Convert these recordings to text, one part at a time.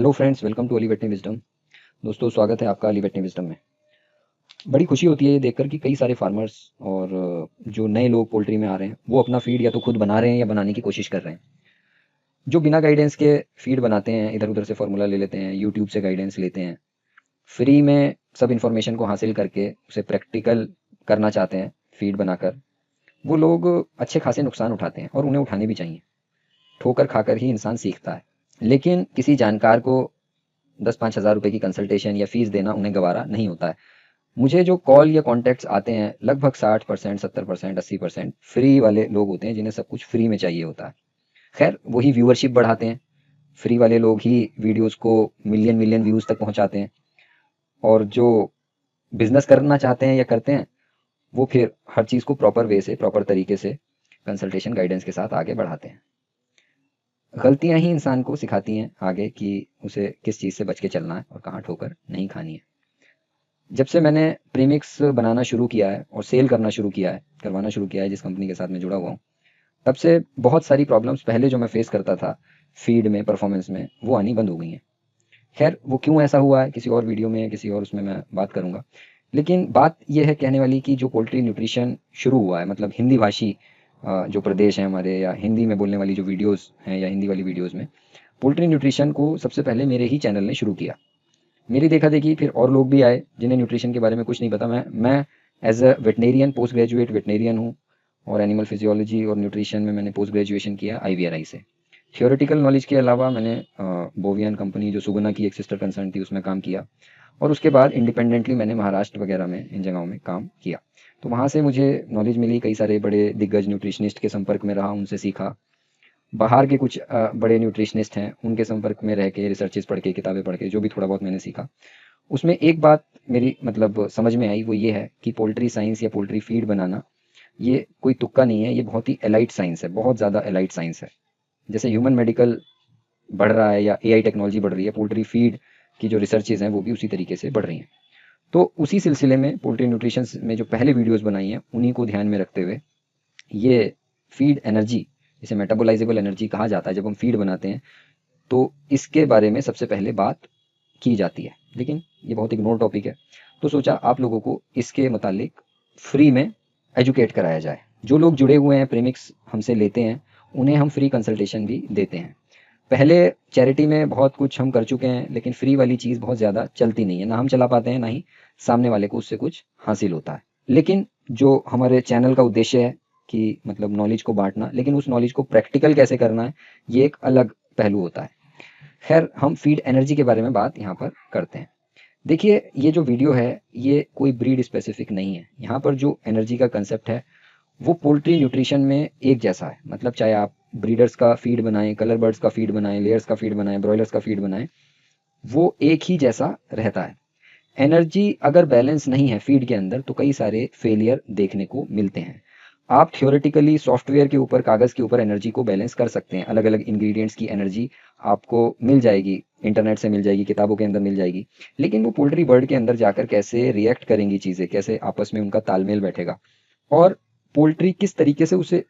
Hello friends, welcome to Ali वेटनी wisdom. दोस्तों, स्वागत है आपका अली वेटनी विजडम में। बड़ी खुशी होती है ये देखकर कि कई सारे फार्मर्स और जो नए लोग पोल्ट्री में आ रहे हैं वो अपना फीड या तो खुद बना रहे हैं या बनाने की कोशिश कर रहे हैं। जो बिना गाइडेंस के फीड बनाते हैं, इधर उधर से फार्मूला ले लेते हैं, यूट्यूब से गाइडेंस लेते हैं, फ्री में सब इन्फॉर्मेशन को हासिल करके उसे प्रैक्टिकल करना चाहते हैं फीड बनाकर, वो लोग अच्छे खासे नुकसान उठाते हैं और उन्हें उठाने भी चाहिए। ठोकर खाकर ही इंसान सीखता है। लेकिन किसी जानकार को 10-5 हज़ार रुपए की कंसल्टेशन या फीस देना उन्हें गवारा नहीं होता है। मुझे जो कॉल या कॉन्टैक्ट्स आते हैं, लगभग 60%, 70%, 80% फ्री वाले लोग होते हैं जिन्हें सब कुछ फ्री में चाहिए होता है। खैर, वही व्यूअरशिप बढ़ाते हैं। फ्री वाले लोग ही वीडियोस को मिलियन मिलियन व्यूज तक पहुंचाते हैं, और जो बिजनेस करना चाहते हैं या करते हैं वो फिर हर चीज़ को प्रॉपर वे से, प्रॉपर तरीके से कंसल्टेशन गाइडेंस के साथ आगे बढ़ाते हैं। गलतियां ही इंसान को सिखाती हैं आगे कि उसे किस चीज़ से बच के चलना है और कहाँ ठोकर नहीं खानी है। जब से मैंने प्रीमिक्स बनाना शुरू किया है और सेल करना शुरू किया है, करवाना शुरू किया है जिस कंपनी के साथ मैं जुड़ा हुआ हूँ, तब से बहुत सारी प्रॉब्लम्स पहले जो मैं फेस करता था फीड में, परफॉर्मेंस में, वो आनी बंद हो गई हैं। खैर, वो क्यों ऐसा हुआ है किसी और वीडियो में, किसी और उसमें मैं बात करूंगा। लेकिन बात यह है कहने वाली कि जो पोल्ट्री न्यूट्रिशन शुरू हुआ है, मतलब हिंदी भाषी जो प्रदेश हैं हमारे, या हिंदी में बोलने वाली जो वीडियोस हैं या हिंदी वाली वीडियोस में, पोल्ट्री न्यूट्रिशन को सबसे पहले मेरे ही चैनल ने शुरू किया। मेरी देखा देखी फिर और लोग भी आए जिन्हें न्यूट्रिशन के बारे में कुछ नहीं पता। मैं as a veterinarian, post graduate veterinarian हूँ, और एनिमल फिजियोलॉजी और न्यूट्रिशन में मैंने पोस्ट ग्रेजुएशन किया IVRI से। थियोरेटिकल नॉलेज के अलावा मैंने बोवियन कंपनी जो सुगुना की एक सिस्टर कंसर्न थी उसमें काम किया, और उसके बाद इंडिपेंडेंटली मैंने महाराष्ट्र वगैरह में, इन जगहों में काम किया। तो वहाँ से मुझे नॉलेज मिली, कई सारे बड़े दिग्गज न्यूट्रिशनिस्ट के संपर्क में रहा, उनसे सीखा। बाहर के कुछ बड़े न्यूट्रिशनिस्ट हैं, उनके संपर्क में रह के, रिसर्चेस पढ़ के, किताबें पढ़ के, जो भी थोड़ा बहुत मैंने सीखा, उसमें एक बात मेरी मतलब समझ में आई, वो ये है कि पोल्ट्री साइंस या पोल्ट्री फीड बनाना ये कोई तुक्का नहीं है, ये बहुत ही एलाइट साइंस है, बहुत ज़्यादा एलाइट साइंस है। जैसे ह्यूमन मेडिकल बढ़ रहा है या AI टेक्नोलॉजी बढ़ रही है, पोल्ट्री फीड की जो रिसर्चेज हैं वो भी उसी तरीके से बढ़ रही हैं। तो उसी सिलसिले में पोल्ट्री न्यूट्रिशन में जो पहले वीडियोस बनाई हैं उन्हीं को ध्यान में रखते हुए, ये फीड एनर्जी, जिसे मेटाबोलाइजेबल एनर्जी कहा जाता है, जब हम फीड बनाते हैं तो इसके बारे में सबसे पहले बात की जाती है। लेकिन ये बहुत इग्नोर टॉपिक है, तो सोचा आप लोगों को इसके मुतालिक फ्री में एजुकेट कराया जाए। जो लोग जुड़े हुए हैं, प्रीमिक्स हमसे लेते हैं, उन्हें हम फ्री कंसल्टेशन भी देते हैं। पहले चैरिटी में बहुत कुछ हम कर चुके हैं, लेकिन फ्री वाली चीज़ बहुत ज़्यादा चलती नहीं है, ना हम चला पाते हैं, ना ही सामने वाले को उससे कुछ हासिल होता है। लेकिन जो हमारे चैनल का उद्देश्य है कि मतलब नॉलेज को बांटना, लेकिन उस नॉलेज को प्रैक्टिकल कैसे करना है, ये एक अलग पहलू होता है। खैर, हम फीड एनर्जी के बारे में बात यहाँ पर करते हैं। देखिए, ये जो वीडियो है ये कोई ब्रीड स्पेसिफिक नहीं है। यहाँ पर जो एनर्जी का कंसेप्ट है वो पोल्ट्री न्यूट्रिशन में एक जैसा है। मतलब चाहे आप ब्रीडर्स का फीड बनाएं, कलर बर्ड्स का फीड बनाएं, लेयर्स का फीड बनाएं, ब्रॉयलर्स का फीड बनाएं, वो एक ही जैसा रहता है। एनर्जी अगर बैलेंस नहीं है फीड के अंदर तो कई सारे फेलियर देखने को मिलते हैं। आप थियोरेटिकली सॉफ्टवेयर के ऊपर, कागज़ के ऊपर एनर्जी को बैलेंस कर सकते हैं, अलग अलग इंग्रेडिएंट्स की एनर्जी आपको मिल जाएगी, इंटरनेट से मिल जाएगी, किताबों के अंदर मिल जाएगी। लेकिन वो पोल्ट्री बर्ड के अंदर जाकर कैसे रिएक्ट करेंगी चीज़ें, कैसे आपस में उनका तालमेल बैठेगा, और पोल्ट्री किस तरीके से उसे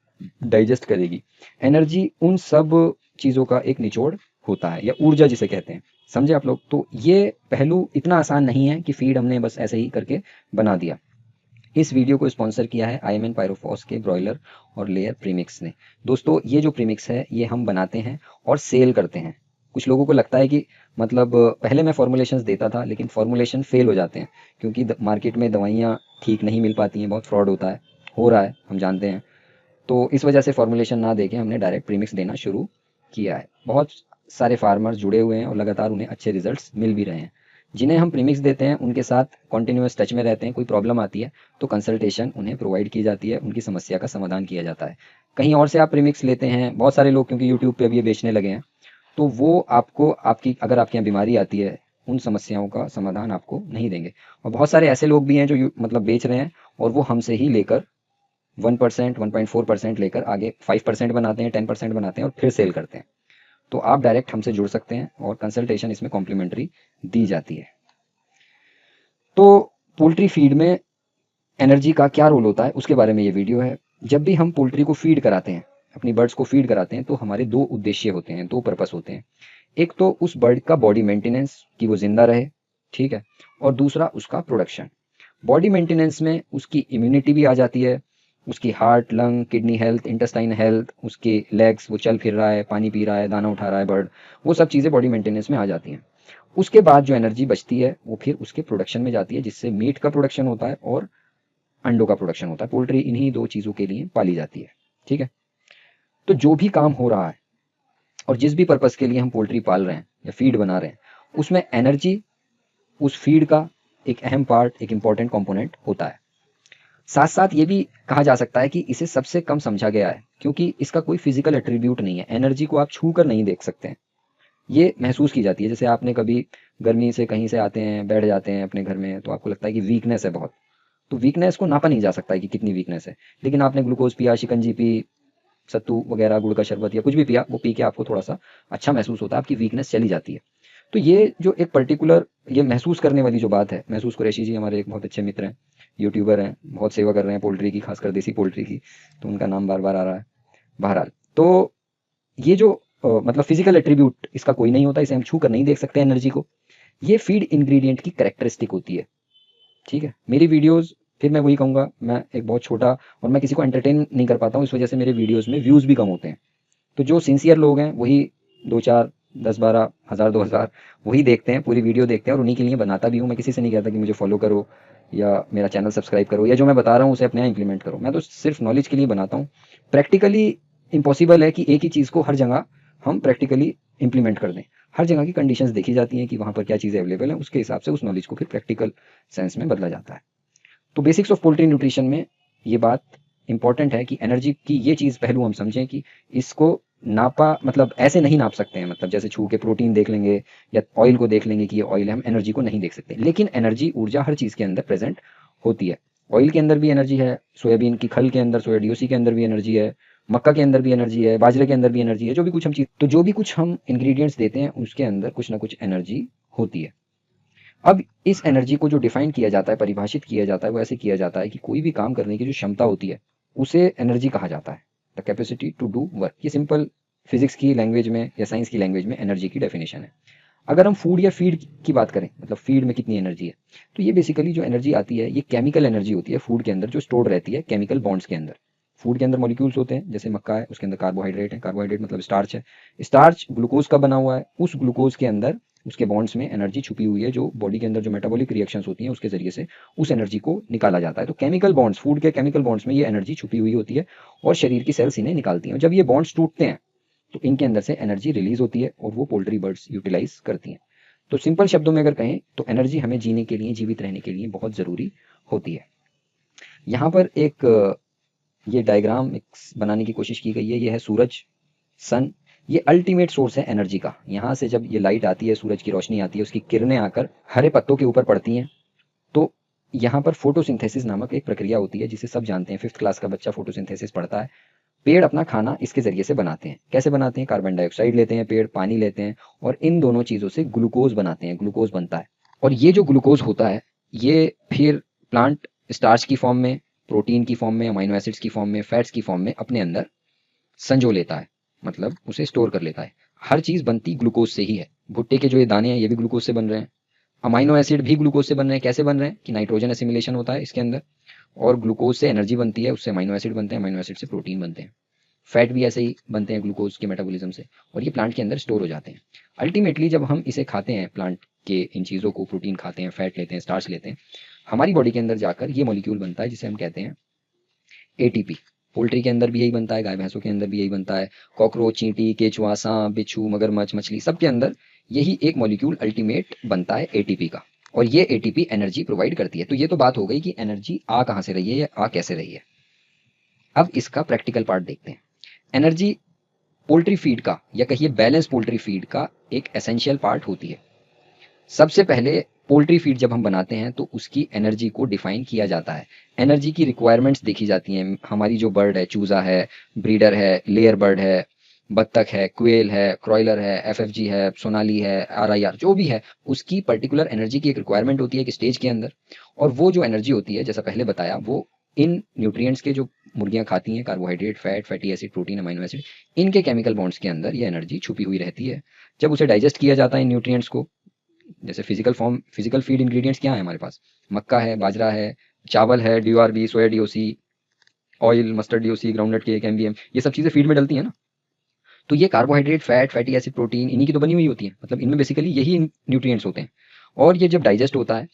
डाइजेस्ट करेगी, एनर्जी, उन सब चीज़ों का एक निचोड़ होता है, या ऊर्जा जिसे कहते हैं। समझे आप लोग? तो ये पहलू इतना आसान नहीं है कि फीड हमने बस ऐसे ही करके बना दिया। इस वीडियो को स्पॉन्सर किया है IMN पायरोफॉस के ब्रॉयलर और लेयर प्रीमिक्स ने। दोस्तों, ये जो प्रीमिक्स है ये हम बनाते हैं और सेल करते हैं। कुछ लोगों को लगता है कि मतलब पहले मैं फॉर्मुलेशंस देता था, लेकिन फॉर्मुलेशन फेल हो जाते हैं क्योंकि मार्केट में दवाइयाँ ठीक नहीं मिल पाती हैं, बहुत फ्रॉड होता है, हो रहा है, हम जानते हैं। तो इस वजह से फॉर्मुलेशन ना देके हमने डायरेक्ट प्रीमिक्स देना शुरू किया है। बहुत सारे फार्मर्स जुड़े हुए हैं और लगातार उन्हें अच्छे रिजल्ट्स मिल भी रहे हैं। जिन्हें हम प्रीमिक्स देते हैं उनके साथ कॉन्टिन्यूस टच में रहते हैं। कोई प्रॉब्लम आती है तो कंसल्टेशन उन्हें प्रोवाइड की जाती है, उनकी समस्या का समाधान किया जाता है। कहीं और से आप प्रीमिक्स लेते हैं, बहुत सारे लोग क्योंकि यूट्यूब पे भी ये बेचने लगे हैं, तो वो आपको, आपकी अगर आपके यहाँ बीमारी आती है, उन समस्याओं का समाधान आपको नहीं देंगे। और बहुत सारे ऐसे लोग भी हैं जो मतलब बेच रहे हैं और वो हमसे ही लेकर 1%, 1.4% लेकर आगे 5% बनाते हैं, 10% बनाते हैं और फिर सेल करते हैं। तो आप डायरेक्ट हमसे जुड़ सकते हैं और कंसल्टेशन इसमें कॉम्प्लीमेंट्री दी जाती है। तो पोल्ट्री फीड में एनर्जी का क्या रोल होता है उसके बारे में ये वीडियो है। जब भी हम पोल्ट्री को फीड कराते हैं, अपनी बर्ड्स को फीड कराते हैं, तो हमारे दो उद्देश्य होते हैं, दो पर्पस होते हैं। एक तो उस बर्ड का बॉडी मेंटेनेंस कि वो जिंदा रहे, ठीक है, और दूसरा उसका प्रोडक्शन। बॉडी मेंटेनेंस में उसकी इम्यूनिटी भी आ जाती है, उसकी heart, lung, kidney health, intestine health, उसके लेग्स, वो चल फिर रहा है, पानी पी रहा है, दाना उठा रहा है बर्ड, वो सब चीज़ें बॉडी मेंटेनेंस में आ जाती हैं। उसके बाद जो एनर्जी बचती है वो फिर उसके प्रोडक्शन में जाती है, जिससे मीट का प्रोडक्शन होता है और अंडों का प्रोडक्शन होता है। पोल्ट्री इन्हीं दो चीज़ों के लिए पाली जाती है, ठीक है। तो जो भी काम हो रहा है और जिस भी पर्पज़ के लिए हम पोल्ट्री पाल रहे हैं या फीड बना रहे हैं, उसमें एनर्जी उस फीड का एक अहम पार्ट, एक इम्पॉर्टेंट कंपोनेंट होता है। साथ साथ ये भी कहा जा सकता है कि इसे सबसे कम समझा गया है, क्योंकि इसका कोई फिजिकल एट्रीब्यूट नहीं है। एनर्जी को आप छू कर नहीं देख सकते हैं, ये महसूस की जाती है। जैसे आपने कभी गर्मी से कहीं से आते हैं, बैठ जाते हैं अपने घर में, तो आपको लगता है कि वीकनेस है बहुत, तो वीकनेस को नापा नहीं जा सकता है कि कितनी वीकनेस है। लेकिन आपने ग्लूकोज पिया, शिकंजी पी, सत्तू वगैरह, गुड़ का शरबत या कुछ भी पिया, वो पी के आपको थोड़ा सा अच्छा महसूस होता है, आपकी वीकनेस चली जाती है। तो ये जो एक पर्टिकुलर ये महसूस करने वाली जो बात है, महसूस कुरैशी जी हमारे एक बहुत अच्छे मित्र हैं, यूट्यूबर हैं, बहुत सेवा कर रहे हैं पोल्ट्री की, खासकर देसी पोल्ट्री की, तो उनका नाम बार बार आ रहा है। बहरहाल, तो ये जो मतलब फिजिकल एट्रीब्यूट इसका कोई नहीं होता, इसे हम छू कर नहीं देख सकते एनर्जी को। ये फीड इंग्रेडिएंट की कैरेक्टरिस्टिक होती है, ठीक है। मेरी वीडियोस, फिर मैं वही कहूँगा, मैं एक बहुत छोटा और मैं किसी को एंटरटेन नहीं कर पाता हूँ, इस वजह से मेरे वीडियोस में व्यूज़ भी कम होते हैं। तो जो सिंसियर लोग हैं वही 2-4, 10-12 हज़ार, 2,000 वही देखते हैं, पूरी वीडियो देखते हैं, और उन्हीं के लिए बनाता भी हूँ। मैं किसी से नहीं कहता कि मुझे फॉलो करो या मेरा चैनल सब्सक्राइब करो या जो मैं बता रहा हूँ उसे अपने यहाँ इंप्लीमेंट करो। मैं तो सिर्फ नॉलेज के लिए बनाता हूँ। प्रैक्टिकली इम्पॉसिबल है कि एक ही चीज़ को हर जगह हम प्रैक्टिकली इंप्लीमेंट कर दें। हर जगह की कंडीशंस देखी जाती हैं कि वहाँ पर क्या चीज़ें अवेलेबल हैं, उसके हिसाब से उस नॉलेज को फिर प्रैक्टिकल सेंस में बदला जाता है। तो बेसिक्स ऑफ पोल्ट्री न्यूट्रिशन में ये बात इंपॉर्टेंट है कि एनर्जी की ये चीज़ पहलू हम समझें कि इसको नापा, मतलब ऐसे नहीं नाप सकते हैं, मतलब जैसे छू के प्रोटीन देख लेंगे या ऑयल को देख लेंगे कि ये ऑयल है, हम एनर्जी को नहीं देख सकते। लेकिन एनर्जी, ऊर्जा हर चीज़ के अंदर प्रेजेंट होती है। ऑयल के अंदर भी एनर्जी है, सोयाबीन की खल के अंदर, सोया डीओसी के अंदर भी एनर्जी है, मक्का के अंदर भी एनर्जी है, बाजरे के अंदर भी एनर्जी है। जो भी कुछ हम चीज़, तो जो भी कुछ हम इंग्रेडिएंट्स देते हैं उसके अंदर कुछ ना कुछ एनर्जी होती है। अब इस एनर्जी को जो डिफाइन किया जाता है, परिभाषित किया जाता है, वो ऐसे किया जाता है कि कोई भी काम करने की जो क्षमता होती है उसे एनर्जी कहा जाता है, the capacity to do work. ये सिंपल फिजिक्स की लैंग्वेज में या साइंस की लैंग्वेज में एनर्जी की डेफिनेशन है। अगर हम फूड या फीड की बात करें, मतलब फीड में कितनी एनर्जी है, तो ये बेसिकली जो एनर्जी आती है ये केमिकल एनर्जी होती है फूड के अंदर, जो स्टोर्ड रहती है केमिकल बॉन्ड्स के अंदर। फूड के अंदर मॉलिक्यूल्स होते हैं, जैसे मक्का है उसके अंदर कार्बोहाइड्रेट है, कार्बोहाइड्रेट मतलब स्टार्च है, स्टार्च ग्लूकोज का बना हुआ है, उस ग्लूकोज के अंदर उसके बॉन्ड्स में एनर्जी छुपी हुई है, जो बॉडी के अंदर जो मेटाबॉलिक रिएक्शंस होती हैं उसके जरिए से उस एनर्जी को निकाला जाता है। तो केमिकल बॉन्ड्स, फूड के केमिकल बॉन्ड्स में ये एनर्जी छुपी हुई होती है और शरीर की सेल्स इन्हें निकालती हैं। जब ये बॉन्ड्स टूटते हैं तो इनके अंदर से एनर्जी रिलीज होती है और वो पोल्ट्री बर्ड्स यूटिलाइज करती हैं। तो सिंपल शब्दों में अगर कहें तो एनर्जी हमें जीने के लिए, जीवित रहने के लिए बहुत ज़रूरी होती है। यहाँ पर एक ये डायग्राम बनाने की कोशिश की गई है। ये है सूरज, सन, ये अल्टीमेट सोर्स है एनर्जी का। यहाँ से जब ये लाइट आती है, सूरज की रोशनी आती है, उसकी किरणें आकर हरे पत्तों के ऊपर पड़ती हैं, तो यहाँ पर फोटोसिंथेसिस नामक एक प्रक्रिया होती है जिसे सब जानते हैं, 5th क्लास का बच्चा फोटोसिंथेसिस पढ़ता है। पेड़ अपना खाना इसके जरिए से बनाते हैं। कैसे बनाते हैं? कार्बन डाइऑक्साइड लेते हैं पेड़, पानी लेते हैं और इन दोनों चीज़ों से ग्लूकोज बनाते हैं, ग्लूकोज बनता है। और ये जो ग्लूकोज होता है ये फिर प्लांट स्टार्च की फॉर्म में, प्रोटीन की फॉर्म में, अमाइनो एसिड्स की फॉर्म में, फैट्स की फॉर्म में अपने अंदर संजो लेता है, मतलब उसे स्टोर कर लेता है। हर चीज़ बनती ग्लूकोज से ही है। भुट्टे के जो ये दाने हैं ये भी ग्लूकोज से बन रहे हैं, अमाइनो एसिड भी ग्लूकोज से बन रहे हैं। कैसे बन रहे हैं कि नाइट्रोजन एसिमिलेशन होता है इसके अंदर और ग्लूकोज से एनर्जी बनती है, उससे अमाइनो एसिड बनते हैं, अमाइनो एसिड से प्रोटीन बनते हैं, फैट भी ऐसे ही बनते हैं ग्लूकोज के मेटाबॉलिज्म से, और ये प्लांट के अंदर स्टोर हो जाते हैं। अल्टीमेटली जब हम इसे खाते हैं, प्लांट के इन चीज़ों को, प्रोटीन खाते हैं, फैट लेते हैं, स्टार्च लेते हैं, हमारी बॉडी के अंदर जाकर ये मॉलिक्यूल बनता है जिसे हम कहते हैं एटीपी। पोल्ट्री के अंदर भी यही बनता है, गाय भैंसों के अंदर भी यही बनता है, कॉकरोच, चींटी, केचुआ, सांप, बिच्छू, मगरमच्छ, मछली, सबके अंदर यही एक मॉलिक्यूल अल्टीमेट बनता है एटीपी का, और ये एटीपी एनर्जी प्रोवाइड करती है। तो ये तो बात हो गई कि एनर्जी आ कहाँ से रही है या आ कैसे रही है। अब इसका प्रैक्टिकल पार्ट देखते हैं। एनर्जी पोल्ट्री फीड का, या कहिए बैलेंस पोल्ट्री फीड का एक एसेंशियल पार्ट होती है। सबसे पहले पोल्ट्री फीड जब हम बनाते हैं तो उसकी एनर्जी को डिफाइन किया जाता है। एनर्जी की रिक्वायरमेंट्स देखी जाती हैं। हमारी जो बर्ड है, चूजा है, ब्रीडर है, लेयर बर्ड है, बत्तख है, क्वेल है, क्रॉयलर है, एफएफजी है, सोनाली है, आरआईआर, जो भी है, उसकी पर्टिकुलर एनर्जी की एक रिक्वायरमेंट होती है एक स्टेज के अंदर। और वो जो एनर्जी होती है, जैसा पहले बताया, वो इन न्यूट्रिएंट्स के जो मुर्गियां खाती हैं, carbohydrate, fat, fatty acid, protein, amino acid, इनके केमिकल बॉन्ड्स के अंदर ये एनर्जी छुपी हुई रहती है। जब उसे डाइजेस्ट किया जाता है इन न्यूट्रिएंट्स को, जैसे फिजिकल फीड इंग्रेडिएंट्स क्या है हमारे पास, मक्का है, बाजरा है, चावल है, DRB, सोया DOC, oil, mustard DOC, groundnut cake, MBM, ये सब चीज़ें फीड में डलती हैं ना। तो ये carbohydrate, fat, fatty acid, protein इन्हीं की तो बनी हुई होती है, मतलब इनमें बेसिकली यही न्यूट्रिएंट्स होते हैं। और ये जब डाइजेस्ट होता है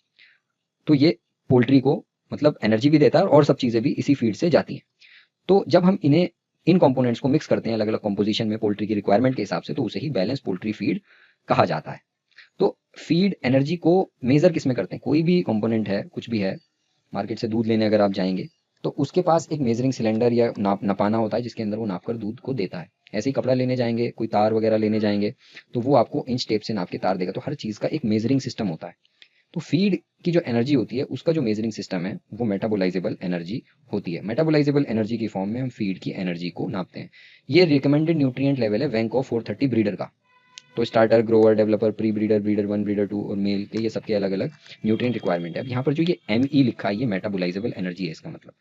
तो ये पोल्ट्री को मतलब एनर्जी भी देता है और सब चीज़ें भी इसी फीड से जाती हैं। तो जब हम इन्हें इन कंपोनेंट्स को मिक्स करते हैं अलग अलग कॉम्पोजिशन में पोल्ट्री की रिक्वायरमेंट के हिसाब से, तो उसे ही बैलेंस पोल्ट्री फीड कहा जाता है। तो फीड एनर्जी को मेजर किस में करते हैं, कोई भी कंपोनेंट है, कुछ भी है, मार्केट से दूध लेने अगर आप जाएंगे तो उसके पास एक मेजरिंग सिलेंडर या नपाना होता है जिसके अंदर वो नाप कर दूध को देता है। ऐसे ही कपड़ा लेने जाएंगे, कोई तार वगैरह लेने जाएंगे तो वो आपको इंच टेप से नाप के तार देगा। तो हर चीज़ का एक मेजरिंग सिस्टम होता है। तो फीड की जो एनर्जी होती है उसका जो मेजरिंग सिस्टम है वो मेटाबोलाइजेबल एनर्जी होती है। मेटाबोलाइजेबल एनर्जी की फॉर्म में हम फीड की एनर्जी को नापते हैं। ये रिकमेंडेड न्यूट्रिएंट लेवल है वैंको 430 ब्रीडर का। तो starter, Grover, developer, pre breeder, breeder 1, breeder 2 और मेल के ये सबके अलग अलग न्यूट्रिएंट रिक्वायरमेंट है। अब यहाँ पर जो ये ME लिखा है ये मेटाबोलाइजेबल एनर्जी है। इसका मतलब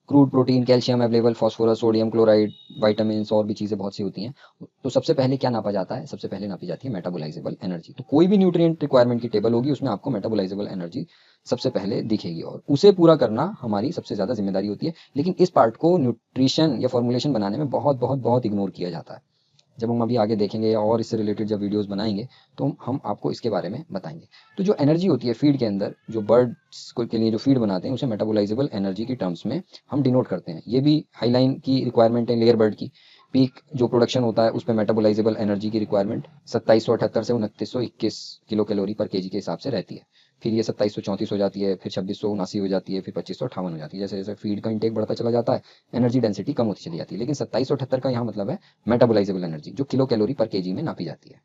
crude protein, calcium available, phosphorus, sodium chloride, vitamin और भी चीज़ें बहुत सी होती हैं। तो सबसे पहले क्या नापा जाता है, सबसे पहले नापी जाती है मेटाबोलाइजेबल एनर्जी। तो कोई भी न्यूट्रिएंट रिक्वायरमेंट की टेबल होगी उसमें आपको मेटाबोलाइजेबल एनर्जी सबसे पहले दिखेगी और उसे पूरा करना हमारी सबसे ज़्यादा जिम्मेदारी होती है। लेकिन इस पार्ट को न्यूट्रिशन या फॉर्मुलेशन बनाने में बहुत बहुत बहुत इग्नोर किया जाता है। जब हम अभी आगे देखेंगे या और इससे रिलेटेड जब वीडियोस बनाएंगे तो हम आपको इसके बारे में बताएंगे। तो जो एनर्जी होती है फीड के अंदर, जो बर्ड्स के लिए जो फीड बनाते हैं उसे मेटाबोलाइजेबल एनर्जी की टर्म्स में हम डिनोट करते हैं। ये भी हाईलाइन की रिक्वायरमेंट है लेयर बर्ड की। पीक जो प्रोडक्शन होता है उस पर मेटाबोलाइजेबल एनर्जी की रिक्वायरमेंट 2778 से 2921 किलो कैलोरी पर केजी के हिसाब से रहती है। फिर ये 2734 हो जाती है, फिर 2679 हो जाती है, फिर 2558 हो जाती है। जैसे जैसे फीड का इंटेक बढ़ता चला जाता है एनर्जी डेंसिटी कम होती चली जाती है। लेकिन 2778 का यहाँ मतलब है मेटाबोलाइजेबल एनर्जी जो किलो कैलोरी पर केजी में नापी जाती है।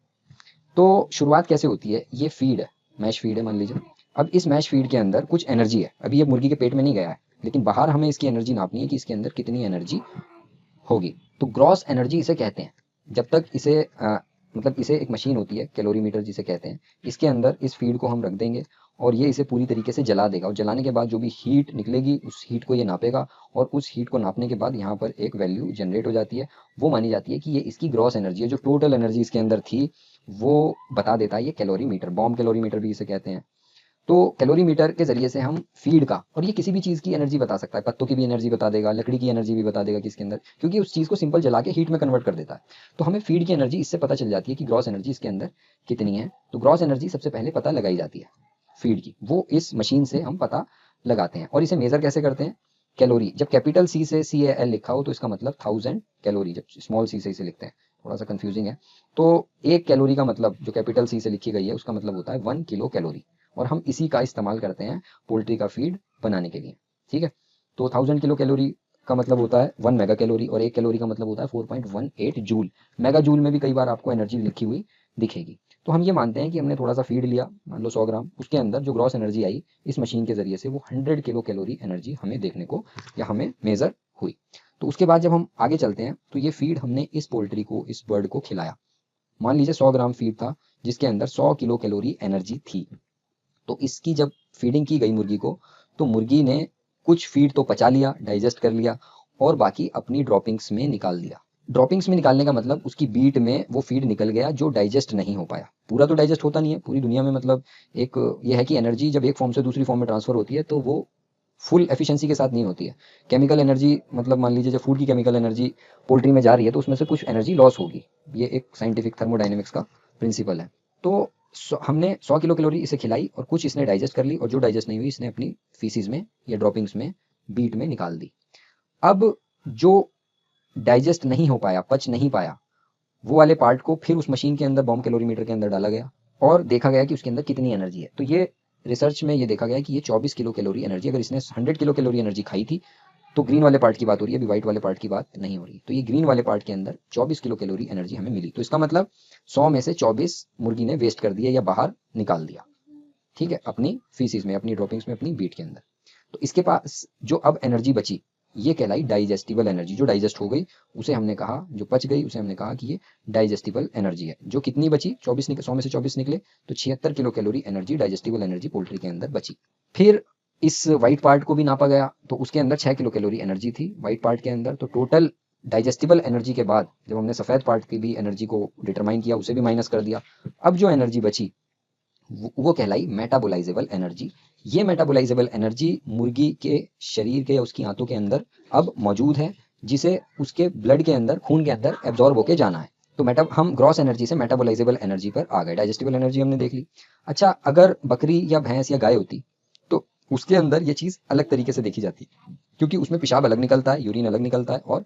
तो शुरुआत कैसे होती है, ये फीड है, मैश फीड है मान लीजिए। अब इस मैश फीड के अंदर कुछ एनर्जी है, अभी ये मुर्गी के पेट में नहीं गया है लेकिन बाहर हमें इसकी एनर्जी नापनी है कि इसके अंदर कितनी एनर्जी होगी। तो ग्रॉस एनर्जी इसे कहते हैं। जब तक इसे मतलब इसे एक मशीन होती है कैलोरीमीटर जिसे कहते हैं, इसके अंदर इस फीड को हम रख देंगे और ये इसे पूरी तरीके से जला देगा और जलाने के बाद जो भी हीट निकलेगी उस हीट को ये नापेगा और उस हीट को नापने के बाद यहाँ पर एक वैल्यू जनरेट हो जाती है। वो मानी जाती है कि ये इसकी ग्रॉस एनर्जी है, जो टोटल एनर्जी इसके अंदर थी वो बता देता है ये कैलोरीमीटर, बॉम्ब कैलोरीमीटर भी इसे कहते हैं। तो कैलोरीमीटर के जरिए से हम फीड का, और ये किसी भी चीज़ की एनर्जी बता सकता है, पत्तों की भी एनर्जी बता देगा, लकड़ी की एनर्जी भी बता देगा किसके अंदर, क्योंकि उस चीज़ को सिंपल जला के हीट में कन्वर्ट कर देता है। तो हमें फीड की एनर्जी इससे पता चल जाती है कि ग्रॉस एनर्जी इसके अंदर कितनी है। तो ग्रॉस एनर्जी सबसे पहले पता लगाई जाती है फीड की, वो इस मशीन से हम पता लगाते हैं। और इसे मेजर कैसे करते हैं, कैलोरी, जब कैपिटल C से CAL लिखा हो तो इसका मतलब 1000 कैलोरी, जब स्मॉल c से इसे लिखते हैं थोड़ा सा कंफ्यूजिंग है। तो एक कैलोरी का मतलब जो कैपिटल C से लिखी गई है उसका मतलब होता है 1 किलो कैलोरी, और हम इसी का इस्तेमाल करते हैं पोल्ट्री का फीड बनाने के लिए। ठीक है, तो 1000 किलो कैलोरी का मतलब होता है 1 मेगा कैलोरी और 1 कैलोरी का मतलब होता है 4.18 जूल। मेगा जूल में भी कई बार आपको एनर्जी लिखी हुई दिखेगी। तो हम ये मानते हैं कि हमने थोड़ा सा फीड लिया, मान लो 100 ग्राम, उसके अंदर जो ग्रॉस एनर्जी आई इस मशीन के जरिए से वो 100 किलो कैलोरी एनर्जी हमें देखने को या हमें मेजर हुई। तो उसके बाद जब हम आगे चलते हैं तो ये फीड हमने इस पोल्ट्री को, इस बर्ड को खिलाया। मान लीजिए 100 ग्राम फीड था जिसके अंदर 100 किलो कैलोरी एनर्जी थी। तो इसकी जब फीडिंग की गई मुर्गी को, तो मुर्गी ने कुछ फीड तो पचा लिया, डाइजेस्ट कर लिया और बाकी अपनी ड्रॉपिंग्स में निकाल दिया। ड्रॉपिंग्स में निकालने का मतलब उसकी बीट में वो फीड निकल गया जो डाइजेस्ट नहीं हो पाया। पूरा तो डाइजेस्ट होता नहीं है पूरी दुनिया में, मतलब एक ये है कि एनर्जी जब एक फॉर्म से दूसरी फॉर्म में ट्रांसफर होती है तो वो फुल एफिशिएंसी के साथ नहीं होती है। केमिकल एनर्जी, मतलब मान लीजिए जब फूड की केमिकल एनर्जी पोल्ट्री में जा रही है तो उसमें से कुछ एनर्जी लॉस होगी। ये एक साइंटिफिक थर्मोडाइनमिक्स का प्रिंसिपल है। तो हमने 100 किलो कैलोरी इसे खिलाई और कुछ इसने डाइजेस्ट कर ली और जो डाइजेस्ट नहीं हुई इसने अपनी फीसिस में या ड्रॉपिंग्स में, बीट में निकाल दी। अब जो डाइजेस्ट नहीं हो पाया, पच नहीं पाया, वो वाले पार्ट को फिर उस मशीन के अंदर बॉम्ब कैलोरीमीटर के अंदर डाला गया और देखा गया कि उसके अंदर कितनी एनर्जी है। तो ये रिसर्च में ये देखा गया कि ये 24 किलो कैलोरी एनर्जी, अगर इसने 100 किलो कैलोरी एनर्जी खाई थी तो ग्रीन वाले पार्ट की बात हो रही है, अभी व्हाइट वाले पार्ट की बात नहीं हो रही। तो ये ग्रीन वाले पार्ट के अंदर 24 किलो कैलोरी एनर्जी हमें मिली। तो इसका मतलब 100 में से 24 मुर्गी ने वेस्ट कर दिया या बाहर निकाल दिया, ठीक है, अपनी फीसिस में, अपनी ड्रॉपिंग्स में, अपनी बीट के अंदर। तो इसके पास जो अब एनर्जी बची ये कहलाई डाइजेस्टिबल एनर्जी। जो डाइजेस्ट हो गई उसे हमने कहा, जो पच गई उसे हमने कहा कि ये डाइजेस्टिबल एनर्जी है। जो कितनी बची, 100 में से 24 निकले तो 76 kilo calorie energy, digestible energy poultry के अंदर बची। फिर इस वाइट पार्ट को भी नापा गया तो उसके अंदर 6 किलो कैलोरी एनर्जी थी वाइट पार्ट के अंदर। तो टोटल डाइजेस्टिबल एनर्जी के बाद जब हमने सफ़ेद पार्ट की भी एनर्जी को डिटरमाइन किया, उसे भी माइनस कर दिया, अब जो एनर्जी बची वो कहलाई मेटाबोलाइजेबल एनर्जी। ये मेटाबोलाइजेबल एनर्जी मुर्गी के शरीर के या उसकी आंतों के अंदर अब मौजूद है, जिसे उसके ब्लड के अंदर, खून के अंदर एब्जॉर्ब होके जाना है। तो हम ग्रॉस एनर्जी से मेटाबोलाइजेबल एनर्जी पर आ गए। डाइजेस्टिबल एनर्जी हमने देख ली। अच्छा, अगर बकरी या भैंस या गाय होती तो उसके अंदर ये चीज़ अलग तरीके से देखी जाती, क्योंकि उसमें पेशाब अलग निकलता है, यूरिन अलग निकलता है और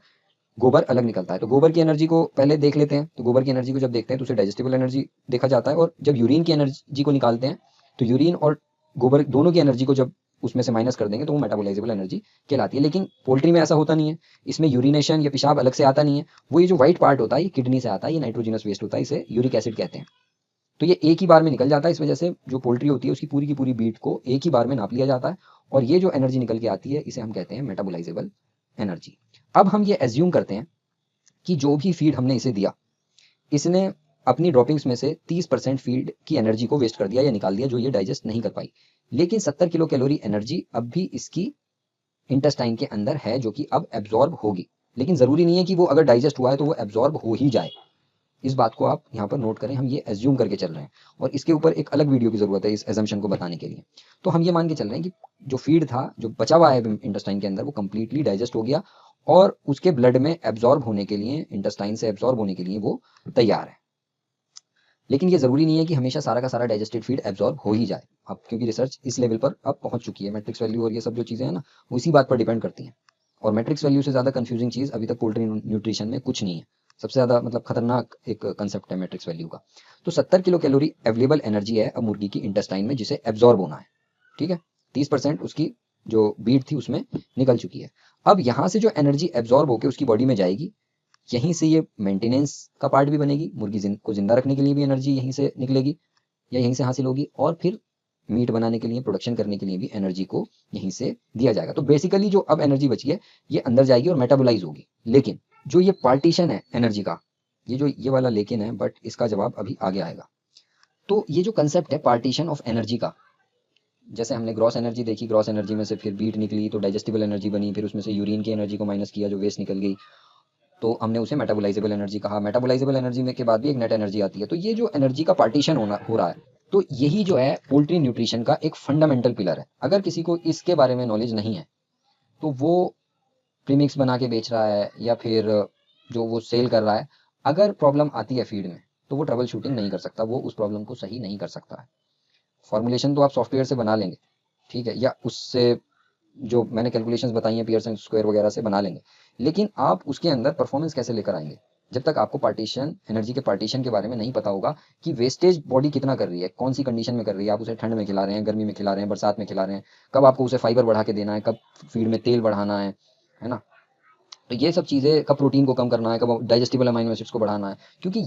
गोबर अलग निकलता है। तो गोबर की एनर्जी को पहले देख लेते हैं। तो गोबर की एनर्जी को जब देखते हैं तो उसे डाइजेस्टिबल एनर्जी देखा जाता है। और जब यूरिन की एनर्जी को निकालते हैं तो यूरिन और गोबर दोनों की एनर्जी को जब उसमें से माइनस कर देंगे तो वो मेटाबोलाइजेबल एनर्जी कहलाती है। लेकिन पोल्ट्री में ऐसा होता नहीं है। इसमें यूरिनेशन या पेशाब अलग से आता नहीं है। वो ये जो व्हाइट पार्ट होता है ये किडनी से आता है, ये नाइट्रोजिनस वेस्ट होता है, इसे यूरिक एसिड कहते हैं। तो ये एक ही बार में निकल जाता है। इस वजह से जो पोल्ट्री होती है उसकी पूरी की पूरी बीट को एक ही बार में नाप लिया जाता है और ये जो एनर्जी निकल के आती है इसे हम कहते हैं मेटाबोलाइजेबल एनर्जी। अब हम ये एज्यूम करते हैं कि जो भी फीड हमने इसे दिया, इसने अपनी ड्रॉपिंग्स में से 30% फीड की एनर्जी को वेस्ट कर दिया या निकाल दिया, जो ये डाइजेस्ट नहीं कर पाई। लेकिन 70 किलो कैलोरी एनर्जी अब भी इसकी इंटेस्टाइन के अंदर है, जो कि अब एब्जॉर्ब होगी। लेकिन जरूरी नहीं है कि वो अगर डाइजेस्ट हुआ है तो वो एब्जॉर्ब हो ही जाए। इस बात को आप यहाँ पर नोट करें। हम ये एज्यूम करके चल रहे हैं और इसके ऊपर एक अलग वीडियो की जरूरत है इस एजम्पशन को बताने के लिए। तो हम ये मान के चल रहे हैं कि जो फीड था, जो बचा हुआ है इंटेस्टाइन के अंदर, वो कंप्लीटली डाइजेस्ट हो गया और उसके ब्लड में एब्जॉर्ब होने के लिए, इंटेस्टाइन से एब्जॉर्ब होने के लिए वो तैयार है। लेकिन ये जरूरी नहीं है कि हमेशा सारा का सारा डाइजेस्टेड फीड एब्जॉर्ब हो ही जाए। अब क्योंकि रिसर्च इस लेवल पर अब पहुंच चुकी है, मैट्रिक्स वैल्यू और ये सब जो चीजें हैं ना, वो इसी बात पर डिपेंड करती हैं। और मैट्रिक्स वैल्यू से ज्यादा कंफ्यूजिंग चीज अभी तक पोल्ट्री न्यूट्रिशन में कुछ नहीं है। सबसे ज्यादा मतलब खतरनाक एक कंसेप्ट है मैट्रिक्स वैल्यू का। तो 70 किलो कैलोरी अवेलेबल एनर्जी है अब मुर्गी की इंटेस्टाइन में, जिसे एब्जॉर्ब होना है। ठीक है, 30% उसकी जो बीट थी उसमें निकल चुकी है। अब यहाँ से जो एनर्जी एब्जॉर्ब होकर उसकी बॉडी में जाएगी, यहीं से ये मेंटेनेंस का पार्ट भी बनेगी। मुर्गी को जिंदा रखने के लिए भी एनर्जी यहीं से निकलेगी या यहीं से हासिल होगी, और फिर मीट बनाने के लिए, प्रोडक्शन करने के लिए भी एनर्जी को यहीं से दिया जाएगा। तो बेसिकली जो अब एनर्जी बची है ये अंदर जाएगी और मेटाबोलाइज होगी। लेकिन जो ये पार्टीशन है एनर्जी का, ये वाला लेकिन है, बट इसका जवाब अभी आगे आएगा। तो ये जो कंसेप्ट है पार्टीशन ऑफ एनर्जी का, जैसे हमने ग्रॉस एनर्जी देखी, ग्रॉस एनर्जी में से फिर बीट निकली तो डाइजेस्टिबल एनर्जी बनी, फिर उसमें से यूरिन की एनर्जी को माइनस किया जो वेस्ट निकल गई, तो हमने उसे मेटाबोलाइजेबल एनर्जी कहा। मेटाबोलाइजेबल एनर्जी में के बाद भी एक नेट एनर्जी आती है। तो ये जो एनर्जी का पार्टीशन हो रहा है, तो यही जो है पोल्ट्री न्यूट्रिशन का एक फंडामेंटल पिलर है। अगर किसी को इसके बारे में नॉलेज नहीं है तो वो प्रीमिक्स बना के बेच रहा है या फिर जो वो सेल कर रहा है, अगर प्रॉब्लम आती है फीड में तो वो ट्रबल शूटिंग नहीं कर सकता, वो उस प्रॉब्लम को सही नहीं कर सकता है। फॉर्मुलेशन तो आप सॉफ्टवेयर से बना लेंगे, ठीक है, या उससे जो मैंने कैलकुलेशंस बताई हैं पियर्सन स्क्वायर वगैरह से बना लेंगे, लेकिन आप उसके अंदर परफॉर्मेंस कैसे लेकर आएंगे जब तक आपको पार्टीशन, एनर्जी के पार्टीशन के बारे में नहीं पता होगा कि वेस्टेज बॉडी कितना कर रही है, कौन सी कंडीशन में कर रही है। आप उसे ठंड में खिला रहे हैं, गर्मी में खिला रहे हैं, बरसात में खिला रहे हैं, कब आपको उसे फाइबर बढ़ा के देना है, कब फीड में तेल बढ़ाना है ना। तो ये सब चीज़ें, कब प्रोटीन को कम करना है, कब डाइजेस्टिबल अमाइनो एसिड्स को बढ़ाना है, क्योंकि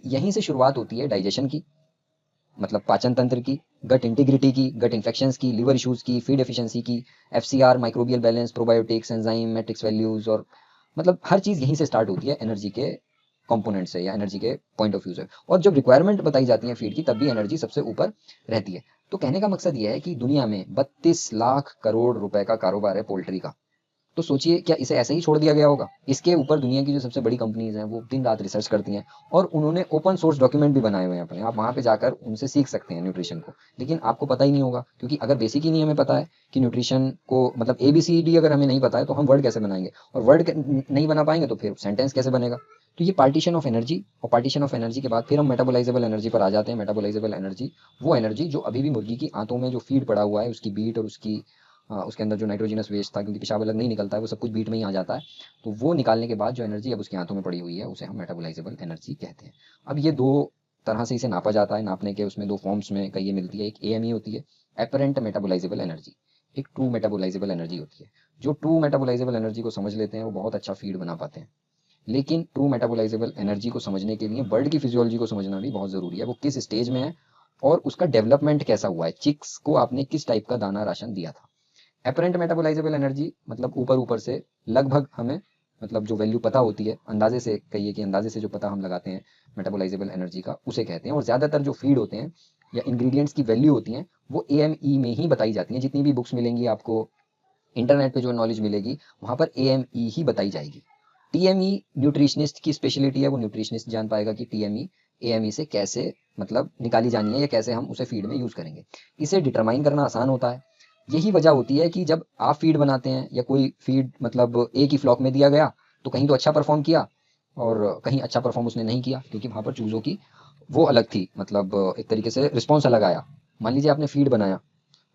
यहीं से शुरुआत होती है डाइजेशन की, मतलब पाचन तंत्र की, गट इंटीग्रिटी की, गट इन्फेक्शंस की, लिवर इश्यूज की, फीड एफिशिएंसी की, FCR, microbial balance, probiotics, enzyme, matrix values, और मतलब हर चीज़ यहीं से स्टार्ट होती है एनर्जी के कंपोनेंट से या एनर्जी के पॉइंट ऑफ व्यू से। और जब रिक्वायरमेंट बताई जाती है फीड की, तब भी एनर्जी सबसे ऊपर रहती है। तो कहने का मकसद यह है कि दुनिया में 32 लाख करोड़ रुपए का कारोबार है पोल्ट्री का। तो सोचिए, क्या इसे ऐसे ही छोड़ दिया गया होगा? इसके ऊपर दुनिया की जो सबसे बड़ी कंपनीज हैं वो दिन रात रिसर्च करती हैं और उन्होंने ओपन सोर्स डॉक्यूमेंट भी बनाए हुए हैं अपने। आप वहाँ पे जाकर उनसे सीख सकते हैं न्यूट्रिशन को। लेकिन आपको पता ही नहीं होगा, क्योंकि अगर बेसिक ही नहीं हमें पता है कि न्यूट्रिशन को मतलब ABCD अगर हमें नहीं पता है तो हम वर्ड कैसे बनाएंगे, और वर्ड नहीं बना पाएंगे तो फिर सेंटेंस कैसे बनेगा। तो ये पार्टीशन ऑफ एनर्जी, और पार्टीशन ऑफ एनर्जी के बाद फिर हम मेटाबोलाइजेबल एनर्जी पर आ जाते हैं। मेटाबोलाइजेबल एनर्जी वो एनर्जी जो अभी भी मुर्गी की आंतों में जो फीड पड़ा हुआ है, उसकी बीट और उसके अंदर जो नाइट्रोजनस वेस्ट था, क्योंकि पेशाब अलग नहीं निकलता है, वो सब कुछ बीट में ही आ जाता है। तो वो निकालने के बाद जो एनर्जी अब उसकी आंतों में पड़ी हुई है उसे हम मेटाबोलाइजेबल एनर्जी कहते हैं। अब ये दो तरह से इसे नापा जाता है। नापने के उसमें दो फॉर्म्स में कई ये मिलती है। एक AME होती है, एपरेंट मेटाबोलाइजेबल एनर्जी, एक ट्रू मेटाबोलाइजेबल एनर्जी होती है। जो ट्रू मेटाबोलाइजेबल एनर्जी को समझ लेते हैं वो बहुत अच्छा फीड बना पाते हैं। लेकिन ट्रू मेटाबोलाइजेबल एनर्जी को समझने के लिए बर्ड की फिजियोलॉजी को समझना भी बहुत जरूरी है। वो किस स्टेज में है और उसका डेवलपमेंट कैसा हुआ है, चिक्स को आपने किस टाइप का दाना राशन दिया था। एपरेंट मेटाबोलाइजेबल एनर्जी मतलब ऊपर ऊपर से लगभग हमें मतलब जो वैल्यू पता होती है, अंदाजे से कहिए कि अंदाजे से जो पता हम लगाते हैं मेटाबोलाइजेबल एनर्जी का, उसे कहते हैं। और ज़्यादातर जो फीड होते हैं या इंग्रेडिएंट्स की वैल्यू होती हैं वो AME में ही बताई जाती हैं। जितनी भी बुक्स मिलेंगी आपको, इंटरनेट पे जो नॉलेज मिलेगी, वहाँ पर AME ही बताई जाएगी। TME न्यूट्रिशनिस्ट की स्पेशलिटी है, वो न्यूट्रिशनिस्ट जान पाएगा कि TME AME से कैसे मतलब निकाली जानी है या कैसे हम उसे फीड में यूज़ करेंगे। इसे डिटरमाइन करना आसान होता है। यही वजह होती है कि जब आप फीड बनाते हैं या कोई फीड मतलब एक ही फ्लॉक में दिया गया, तो कहीं तो अच्छा परफॉर्म किया और कहीं अच्छा परफॉर्म उसने नहीं किया, क्योंकि वहाँ पर चूज़ों की वो अलग थी, मतलब एक तरीके से रिस्पॉन्स अलग आया। मान लीजिए आपने फीड बनाया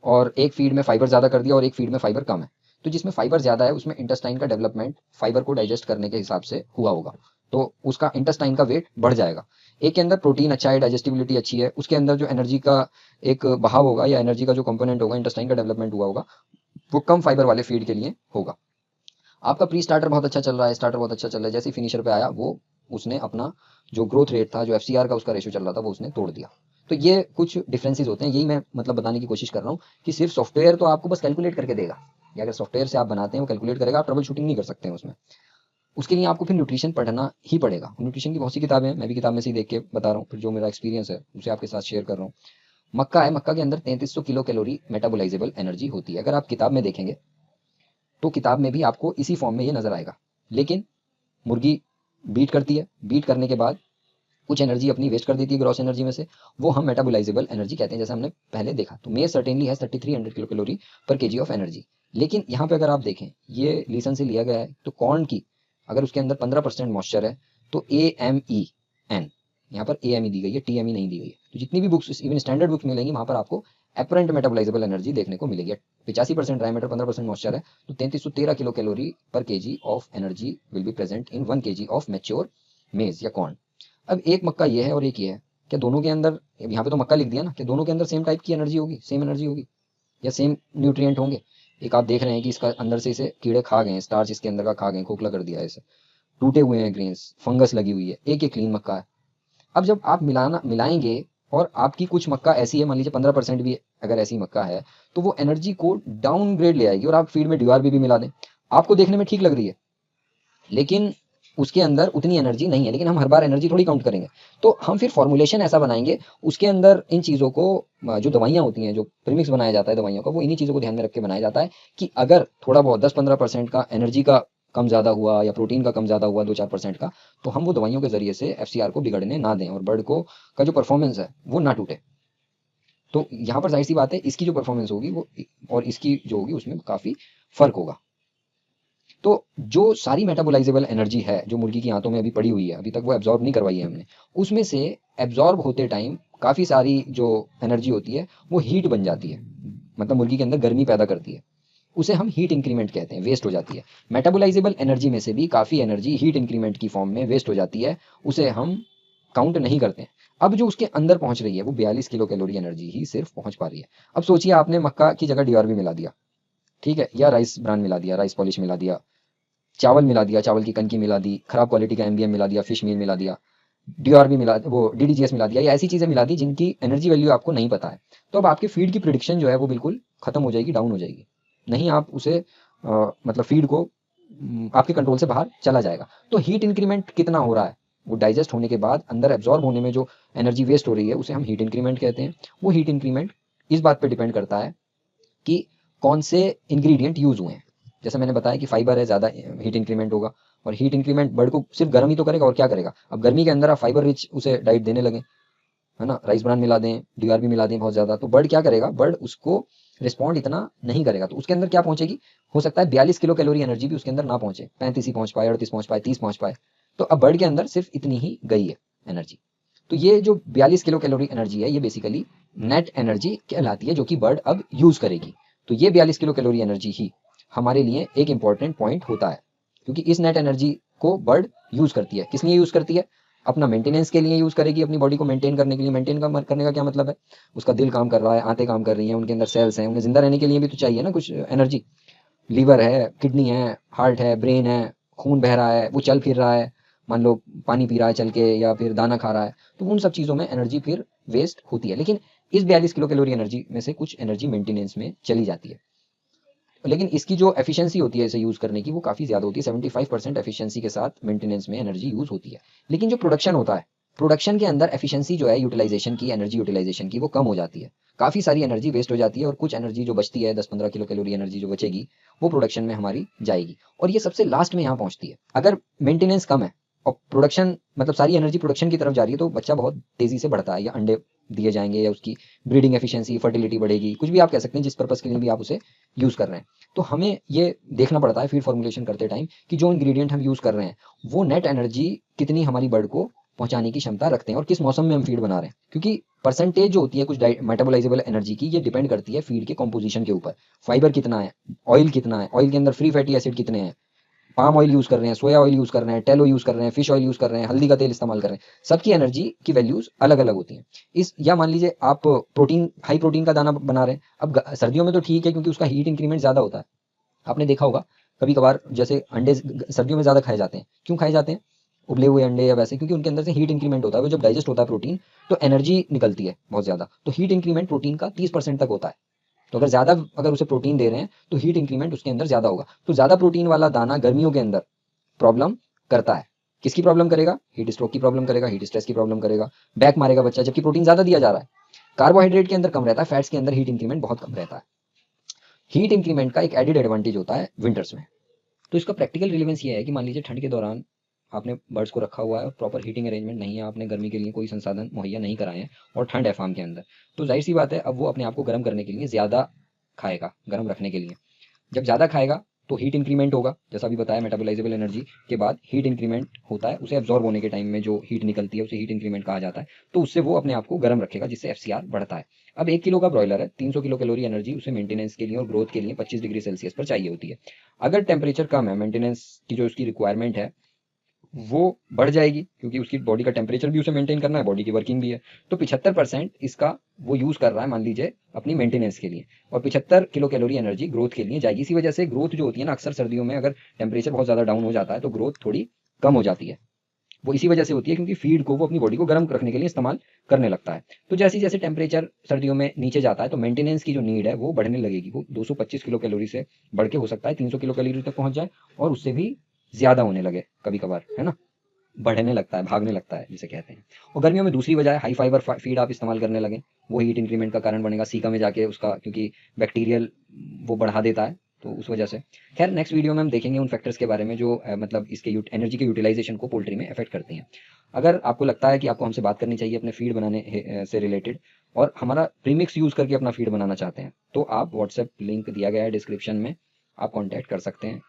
और एक फीड में फाइबर ज़्यादा कर दिया और एक फीड में फाइबर कम है, तो जिसमें फाइबर ज़्यादा है उसमें इंटेस्टाइन का डेवलपमेंट फाइबर को डाइजेस्ट करने के हिसाब से हुआ होगा, तो उसका इंटेस्टाइन का वेट बढ़ जाएगा। एक के अंदर प्रोटीन अच्छा है, डाइजेस्टिबिलिटी अच्छी है, उसके अंदर जो एनर्जी का एक बहाव होगा या एनर्जी का जो कंपोनेंट होगा, इंटेस्टाइन का डेवलपमेंट हुआ होगा, वो कम फाइबर वाले फीड के लिए होगा। आपका प्री स्टार्टर बहुत अच्छा चल रहा है, स्टार्टर बहुत अच्छा चल रहा है, जैसे ही फिनिशर पे आया वो उसने अपना जो ग्रोथ रेट था, जो FCR का उसका रेशियो चल रहा था, वो उसने तोड़ दिया। तो ये कुछ डिफरेंसेस होते हैं, यही मैं मतलब बताने की कोशिश कर रहा हूँ कि सिर्फ सॉफ्टवेयर तो आपको बस कैलकुलेट करके देगा, या अगर सॉफ्टवेयर से आप बनाते हैं वो कैलकुलेट करेगा, आप ट्रबल शूटिंग नहीं कर सकते हैं उसमें। उसके लिए आपको फिर न्यूट्रिशन पढ़ना ही पड़ेगा। न्यूट्रिशन की बहुत सी किताबें हैं, मैं भी किताब में से ही देख के बता रहा हूँ, फिर जो मेरा एक्सपीरियंस है उसे आपके साथ शेयर कर रहा हूँ। मक्का है, मक्का के अंदर 3300 किलो कैलोरी मेटाबोलाइजेबल एनर्जी होती है। अगर आप किताब में देखेंगे तो किताब में भी आपको इसी फॉर्म में ये नजर आएगा, लेकिन मुर्गी बीट करती है, बीट करने के बाद कुछ एनर्जी अपनी वेस्ट कर देती है ग्रॉस एनर्जी में से, वो हम मेटाबोलाइजेबल एनर्जी कहते हैं, जैसे हमने पहले देखा। तो मेयर सर्टेनली है 3300 किलो कैलोरी पर केजी ऑफ एनर्जी। लेकिन यहाँ पे अगर आप देखें, ये लीसन से लिया गया है, तो कॉर्न की अगर उसके अंदर 15% मॉइस्चर है तो AMEN, यहाँ पर AME दी गई है, TME नहीं दी गई है। तो जितनी भी बुक्स इवन स्टैंडर्ड बुक्स मिलेंगी वहाँ पर आपको एपरेंट मेटाबोलाइजेबल एनर्जी देखने को मिलेगी। 85% ड्राई मैटर, 15% मॉइस्चर है, तो 3313 किलो कैलोरी पर KG of energy will be present in 1 kg of mature मेज या कॉर्न। अब एक मक्का ये है और एक ये है, क्या दोनों के अंदर, यहाँ पे तो मक्का लिख दिया ना, क्या दोनों के अंदर सेम टाइप की एनर्जी होगी, सेम एनर्जी होगी या सेम न्यूट्रिएंट होंगे? एक आप देख रहे हैं कि इसका अंदर से इसे कीड़े खा गए, स्टार्च इसके अंदर का खा गए, खोखला कर दिया है इसे, टूटे हुए हैं ग्रेन्स, फंगस लगी हुई है, एक एक क्लीन मक्का है। अब जब आप मिलाएंगे और आपकी कुछ मक्का ऐसी है, मान लीजिए 15% भी अगर ऐसी मक्का है, तो वो एनर्जी को डाउनग्रेड ले आएगी। और आप फीड में DRB भी मिला दें, आपको देखने में ठीक लग रही है, लेकिन उसके अंदर उतनी एनर्जी नहीं है। लेकिन हम हर बार एनर्जी थोड़ी काउंट करेंगे, तो हम फिर फॉर्मुलेशन ऐसा बनाएंगे उसके अंदर इन चीज़ों को, जो दवाइयाँ होती हैं, जो प्रीमिक्स बनाया जाता है दवाइयों का, वो इन्हीं चीज़ों को ध्यान में रख के बनाया जाता है कि अगर थोड़ा बहुत 10-15% का एनर्जी का कम ज़्यादा हुआ या प्रोटीन का कम ज़्यादा हुआ 2-4% का, तो हम वो दवाइयों के जरिए से FCR को बिगड़ने ना दें और बर्ड को का जो परफॉर्मेंस है वो ना टूटे। तो यहाँ पर जाहिर सी बात है इसकी जो परफॉर्मेंस होगी वो और इसकी जो होगी उसमें काफ़ी फर्क होगा। तो जो सारी मेटाबोलाइजेबल एनर्जी है जो मुर्गी की आंतों में अभी पड़ी हुई है, अभी तक वो एब्जॉर्ब नहीं करवाई है हमने, उसमें से एब्जॉर्ब होते टाइम काफ़ी सारी जो एनर्जी होती है वो हीट बन जाती है, मतलब मुर्गी के अंदर गर्मी पैदा करती है, उसे हम हीट इंक्रीमेंट कहते हैं, वेस्ट हो जाती है। मेटाबोलाइजेबल एनर्जी में से भी काफ़ी एनर्जी हीट इंक्रीमेंट की फॉर्म में वेस्ट हो जाती है, उसे हम काउंट नहीं करते हैं। अब जो उसके अंदर पहुंच रही है वो 42 किलो कैलोरी एनर्जी ही सिर्फ पहुंच पा रही है। अब सोचिए आपने मक्का की जगह DRB मिला दिया, ठीक है, या राइस ब्रान मिला दिया, राइस पॉलिश मिला दिया, चावल मिला दिया, चावल की कनकी मिला दी, खराब क्वालिटी का MBM मिला दिया, फिश मील मिला दिया, DRB मिला, वो DDGS मिला दिया, या ऐसी चीजें मिला दी जिनकी एनर्जी वैल्यू आपको नहीं पता है, तो अब आपके फीड की प्रिडिक्शन जो है वो बिल्कुल खत्म हो जाएगी, डाउन हो जाएगी। नहीं आप उसे मतलब फीड को आपके कंट्रोल से बाहर चला जाएगा। तो हीट इंक्रीमेंट कितना हो रहा है, वो डाइजेस्ट होने के बाद अंदर एब्जॉर्ब होने में जो एनर्जी वेस्ट हो रही है उसे हम हीट इंक्रीमेंट कहते हैं। वो हीट इंक्रीमेंट इस बात पर डिपेंड करता है कि कौन से इंग्रेडिएंट यूज हुए हैं। जैसे मैंने बताया कि फाइबर है, ज़्यादा हीट इंक्रीमेंट होगा, और हीट इंक्रीमेंट बर्ड को सिर्फ गर्म ही तो करेगा और क्या करेगा। अब गर्मी के अंदर आप फाइबर रिच उसे डाइट देने लगे, है ना, राइस ब्रान मिला दें, DRB मिला दें बहुत ज़्यादा, तो बर्ड क्या करेगा, बर्ड उसको रिस्पॉन्ड इतना नहीं करेगा। तो उसके अंदर क्या पहुंचेगी, हो सकता है 42 किलो कैलोरी एनर्जी भी उसके अंदर ना पहुंचे, 35 ही पहुंच पाए, 38 पहुंच पाए, 30 पहुंच पाए। तो अब बर्ड के अंदर सिर्फ इतनी ही गई है एनर्जी। तो ये जो 42 किलो कैलोरी एनर्जी है ये बेसिकली नेट एनर्जी कहलाती है जो कि बर्ड अब यूज करेगी। तो ये 42 किलो कैलोरी एनर्जी ही हमारे लिए एक इंपॉर्टेंट पॉइंट होता है, क्योंकि इस नेट एनर्जी को बर्ड यूज करती है। किस लिए यूज करती है, अपना मेंटेनेंस के लिए यूज करेगी, अपनी बॉडी को मेंटेन करने के लिए। मेंटेन करने का क्या मतलब है, उसका दिल काम कर रहा है, आंतें काम कर रही हैं, उनके अंदर सेल्स हैं, उन्हें जिंदा रहने के लिए भी तो चाहिए ना कुछ एनर्जी। लीवर है, किडनी है, हार्ट है, ब्रेन है, खून बह रहा है, वो चल फिर रहा है, मान लो पानी पी रहा है चल के या फिर दाना खा रहा है, तो उन सब चीज़ों में एनर्जी फिर वेस्ट होती है। लेकिन इस 42 किलो कैलोरी एनर्जी में से कुछ एनर्जी मेंटेनेंस में चली जाती है, लेकिन इसकी जो एफिशिएंसी होती है इसे यूज़ करने की वो काफ़ी ज़्यादा होती है। 75% एफिशिएंसी के साथ मेंटेनेंस में एनर्जी यूज़ होती है। लेकिन जो प्रोडक्शन होता है प्रोडक्शन के अंदर एफिशिएंसी जो है यूटिलाइजेशन की, एनर्जी यूटिलाइजेशन की, वो कम हो जाती है, काफ़ी सारी एनर्जी वेस्ट हो जाती है, और कुछ एनर्जी जो बचती है 10-15 किलो कैलोरी एनर्जी जो बचेगी वो प्रोडक्शन में हमारी जाएगी, और ये सबसे लास्ट में यहाँ पहुँचती है। अगर मेंटेनेंस कम है और प्रोडक्शन मतलब सारी एनर्जी प्रोडक्शन की तरफ जा रही है, तो बच्चा बहुत तेज़ी से बढ़ता है, या अंडे दिए जाएंगे, या उसकी ब्रीडिंग एफिशिएंसी, फर्टिलिटी बढ़ेगी, कुछ भी आप कह सकते हैं, जिस पर्पज़ के लिए भी आप उसे यूज़ कर रहे हैं। तो हमें ये देखना पड़ता है फीड फॉर्मुलेशन करते टाइम कि जो इंग्रेडिएंट हम यूज़ कर रहे हैं वो नेट एनर्जी कितनी हमारी बर्ड को पहुंचाने की क्षमता रखते हैं, और किस मौसम में हम फीड बना रहे हैं, क्योंकि परसेंटेज जो होती है कुछ मेटाबोलाइजेबल एनर्जी की, ये डिपेंड करती है फीड के कॉम्पोजिशन के ऊपर। फाइबर कितना है, ऑयल कितना है, ऑयल के अंदर फ्री फैटी एसिड कितने हैं, पाम ऑयल यूज कर रहे हैं, सोया ऑयल यूज कर रहे हैं, टेलो यूज कर रहे हैं, फिश ऑयल यूज कर रहे हैं, हल्दी का तेल इस्तेमाल कर रहे हैं, सबकी एनर्जी की वैल्यूज अलग अलग होती हैं। या मान लीजिए आप प्रोटीन, हाई प्रोटीन का दाना बना रहे हैं, अब सर्दियों में तो ठीक है क्योंकि उसका हीट इंक्रीमेंट ज्यादा होता है। आपने देखा होगा कभी कभार, जैसे अंडे सर्दियों में ज्यादा खाए जाते हैं, क्यों खाए जाते हैं उबले हुए अंडे या वैसे, क्योंकि उनके अंदर से हीट इंक्रीमेंट होता है, वो जब डाइजेस्ट होता है प्रोटीन तो एनर्जी निकलती है बहुत ज्यादा, तो हीट इंक्रीमेंट प्रोटीन का 30% तक होता है। तो अगर उसे प्रोटीन दे रहे हैं तो हीट इंक्रीमेंट उसके अंदर ज्यादा होगा। तो ज्यादा प्रोटीन वाला दाना गर्मियों के अंदर प्रॉब्लम करता है। किसकी प्रॉब्लम करेगा? हीट स्ट्रोक की प्रॉब्लम करेगा, हीट स्ट्रेस की प्रॉब्लम करेगा, बैक मारेगा बच्चा, जबकि प्रोटीन ज्यादा दिया जा रहा है। कार्बोहाइड्रेट के अंदर कम रहता है, फैट्स के अंदर हीट इंक्रीमेंट बहुत कम रहता है। हीट इंक्रीमेंट का एक एडेड एडवांटेज होता है विंटर्स में। तो इसका प्रैक्टिकल रिलेवेंस ये है कि मान लीजिए ठंड के दौरान आपने बर्ड्स को रखा हुआ है और प्रॉपर हीटिंग अरेंजमेंट नहीं है, आपने गर्मी के लिए कोई संसाधन मुहैया नहीं कराए हैं और ठंड है फार्म के अंदर, तो जाहिर सी बात है अब वो अपने आप को गर्म करने के लिए ज़्यादा खाएगा, गर्म रखने के लिए। जब ज़्यादा खाएगा तो हीट इंक्रीमेंट होगा, जैसा अभी बताया मेटाबोलाइजेबल एनर्जी के बाद हीट इंक्रीमेंट होता है, उसे एब्जॉर्ब होने के टाइम में जो हीट निकलती है उसे हीट इंक्रीमेंट कहा जाता है। तो उससे वो अपने आप को गर्म रखेगा, जिससे एफसीआर बढ़ता है। अब 1 किलो का ब्रॉयलर है, 300 किलो कैलोरी एनर्जी उसे मेंटेनेंस के लिए और ग्रोथ के लिए 25 डिग्री सेल्सियस पर चाहिए होती है। अगर टेम्परेचर कम है, मेंटेनेंस की जो उसकी रिक्वायरमेंट है वो बढ़ जाएगी, क्योंकि उसकी बॉडी का टेम्परेचर भी उसे मेंटेन करना है, बॉडी की वर्किंग भी है। तो 75% इसका वो यूज कर रहा है मान लीजिए अपनी मेंटेनेंस के लिए, और 75 किलो कैलोरी एनर्जी ग्रोथ के लिए जाएगी। इसी वजह से ग्रोथ जो होती है ना, अक्सर सर्दियों में अगर टेम्परेचर बहुत ज्यादा डाउन हो जाता है तो ग्रोथ थोड़ी कम हो जाती है। वो इसी वजह से होती है क्योंकि फीड को वो अपनी बॉडी को गर्म रखने के लिए इस्तेमाल करने लगता है। तो जैसे जैसे टेम्परेचर सर्दियों में नीचे जाता है तो मेंटेनेंस की जो नीड है वो बढ़ने लगेगी। वो 225 किलो कैलोरी से बढ़ के हो सकता है 300 किलो कैलोरी तक पहुंच जाए, और उससे भी ज्यादा होने लगे कभी कभार, है ना, बढ़ने लगता है, भागने लगता है जिसे कहते हैं। और गर्मियों में दूसरी वजह है हाई फाइबर फीड आप इस्तेमाल करने लगे, वो हीट इंक्रीमेंट का कारण बनेगा सीका में जाके उसका, क्योंकि बैक्टीरियल वो बढ़ा देता है, तो उस वजह से। खैर नेक्स्ट वीडियो में हम देखेंगे उन फैक्टर्स के बारे में जो मतलब इसके एनर्जी के यूटिलाइजेशन को पोल्ट्री में अफेक्ट करती हैं। अगर आपको लगता है कि आपको हमसे बात करनी चाहिए अपने फीड बनाने से रिलेटेड, और हमारा प्रीमिक्स यूज करके अपना फीड बनाना चाहते हैं, तो आप व्हाट्सएप लिंक दिया गया है डिस्क्रिप्शन में, आप कॉन्टैक्ट कर सकते हैं।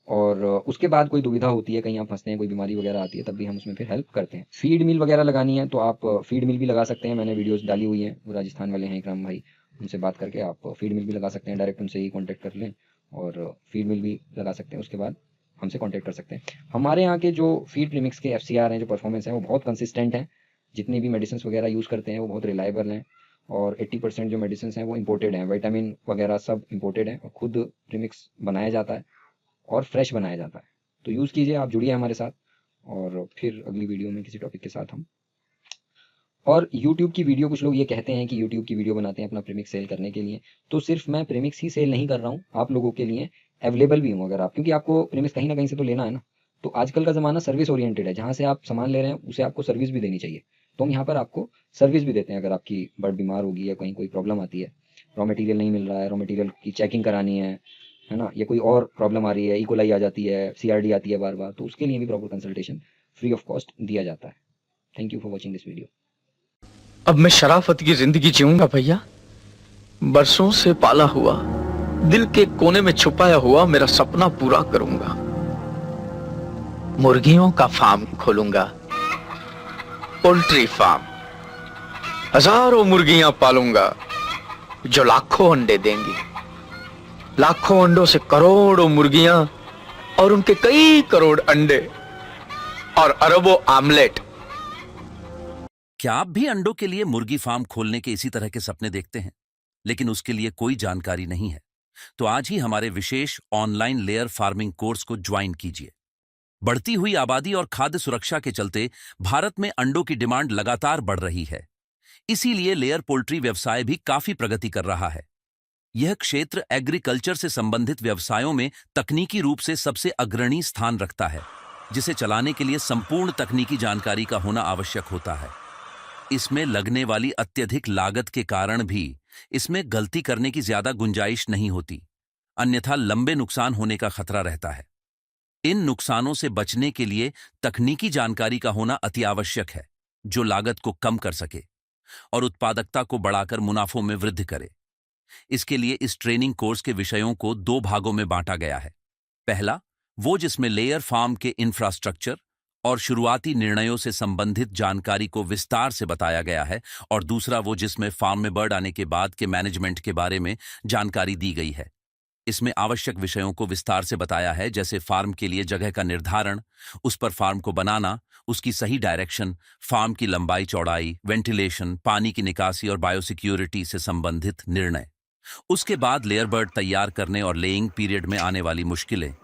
और उसके बाद कोई दुविधा होती है, कहीं आप फंसते हैं, कोई बीमारी वगैरह आती है, तब भी हम उसमें फिर हेल्प करते हैं। फीड मिल वगैरह लगानी है तो आप फीड मिल भी लगा सकते हैं, मैंने वीडियोस डाली हुई हैं, वो राजस्थान वाले हैं इकराम भाई, उनसे बात करके आप फीड मिल भी लगा सकते हैं, डायरेक्ट उनसे ही कॉन्टैक्ट कर लें और फीड मिल भी लगा सकते हैं, उसके बाद हमसे कॉन्टैक्ट कर सकते हैं। हमारे यहाँ के जो फीड प्रीमिक्स के FCR हैं, जो परफॉर्मेंस है वो बहुत कंसिस्टेंट हैं, जितनी भी मेडिसिन वगैरह यूज़ करते हैं वो बहुत रिलायबल हैं, और 80% जो मेडिसिन हैं वो इम्पोर्टेड हैं, विटामिन वगैरह सब इम्पोर्टेड हैं, और खुद प्रीमिक्स बनाया जाता है और फ्रेश बनाया जाता है। तो यूज़ कीजिए, आप जुड़िए हमारे साथ, और फिर अगली वीडियो में किसी टॉपिक के साथ हम। और यूट्यूब की वीडियो, कुछ लोग ये कहते हैं कि यूट्यूब की वीडियो बनाते हैं अपना प्रीमिक्स सेल करने के लिए, तो सिर्फ मैं प्रीमिक्स ही सेल नहीं कर रहा हूँ, आप लोगों के लिए अवेलेबल भी हूँ। अगर आप, क्योंकि आपको प्रीमिक्स कहीं ना कहीं से तो लेना है ना, तो आजकल का ज़माना सर्विस ओरिएंटेड है, जहाँ से आप सामान ले रहे हैं उसे आपको सर्विस भी देनी चाहिए। तो हम यहाँ पर आपको सर्विस भी देते हैं। अगर आपकी बर्ड बीमार होगी या कहीं कोई प्रॉब्लम आती है, रॉ मटेरियल नहीं मिल रहा है, रॉ मटेरियल की चेकिंग करानी है ना, या कोई और प्रॉब्लम आ रही है, इकोलाई आ जाती है, CRD आती है बार बार, तो उसके लिए भी proper consultation free of cost दिया जाता है। Thank you for watching this video. अब मैं शराफत की जिंदगी जीऊंगा भैया। बरसों से पाला हुआ, दिल के कोने में छुपाया हुआ मेरा सपना पूरा करूंगा। मुर्गियों का फार्म खोलूंगा, पोल्ट्री फार्म। हजारों मुर्गियां पालूंगा जो लाखों अंडे देंगी। लाखों अंडों से करोड़ों मुर्गियां और उनके कई करोड़ अंडे और अरबों आमलेट। क्या आप भी अंडों के लिए मुर्गी फार्म खोलने के इसी तरह के सपने देखते हैं, लेकिन उसके लिए कोई जानकारी नहीं है? तो आज ही हमारे विशेष ऑनलाइन लेयर फार्मिंग कोर्स को ज्वाइन कीजिए। बढ़ती हुई आबादी और खाद्य सुरक्षा के चलते भारत में अंडों की डिमांड लगातार बढ़ रही है। इसीलिए लेयर पोल्ट्री व्यवसाय भी काफी प्रगति कर रहा है। यह क्षेत्र एग्रीकल्चर से संबंधित व्यवसायों में तकनीकी रूप से सबसे अग्रणी स्थान रखता है। जिसे चलाने के लिए संपूर्ण तकनीकी जानकारी का होना आवश्यक होता है। इसमें लगने वाली अत्यधिक लागत के कारण भी इसमें गलती करने की ज्यादा गुंजाइश नहीं होती, अन्यथा लंबे नुकसान होने का खतरा रहता है। इन नुकसानों से बचने के लिए तकनीकी जानकारी का होना अति आवश्यक है, जो लागत को कम कर सके और उत्पादकता को बढ़ाकर मुनाफों में वृद्धि करे। इसके लिए इस ट्रेनिंग कोर्स के विषयों को 2 भागों में बांटा गया है। पहला, वो जिसमें लेयर फार्म के इंफ्रास्ट्रक्चर और शुरुआती निर्णयों से संबंधित जानकारी को विस्तार से बताया गया है, और दूसरा वो जिसमें फार्म में बर्ड आने के बाद के मैनेजमेंट के बारे में जानकारी दी गई है। इसमें आवश्यक विषयों को विस्तार से बताया है, जैसे फार्म के लिए जगह का निर्धारण, उस पर फार्म को बनाना, उसकी सही डायरेक्शन, फार्म की लंबाई चौड़ाई, वेंटिलेशन, पानी की निकासी और बायोसिक्योरिटी से संबंधित निर्णय। उसके बाद लेयर बर्ड तैयार करने और लेइंग पीरियड में आने वाली मुश्किलें,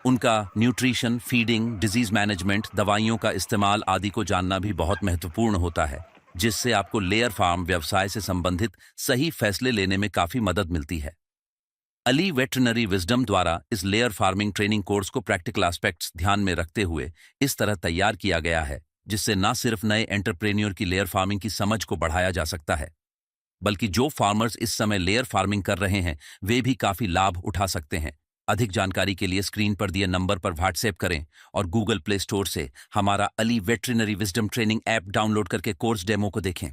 उनका न्यूट्रिशन, फीडिंग, डिजीज मैनेजमेंट, दवाइयों का इस्तेमाल आदि को जानना भी बहुत महत्वपूर्ण होता है, जिससे आपको लेयर फार्म व्यवसाय से संबंधित सही फैसले लेने में काफी मदद मिलती है। अली वेटरनरी विजडम द्वारा इस लेयर फार्मिंग ट्रेनिंग कोर्स को प्रैक्टिकल एस्पेक्ट्स ध्यान में रखते हुए इस तरह तैयार किया गया है, जिससे न सिर्फ नए एंटरप्रेन्योर की लेयर फार्मिंग की समझ को बढ़ाया जा सकता है, बल्कि जो फार्मर्स इस समय लेयर फार्मिंग कर रहे हैं वे भी काफी लाभ उठा सकते हैं। अधिक जानकारी के लिए स्क्रीन पर दिए नंबर पर व्हाट्सएप करें और गूगल प्ले स्टोर से हमारा Ali veterinary wisdom training app download करके कोर्स डेमो को देखें।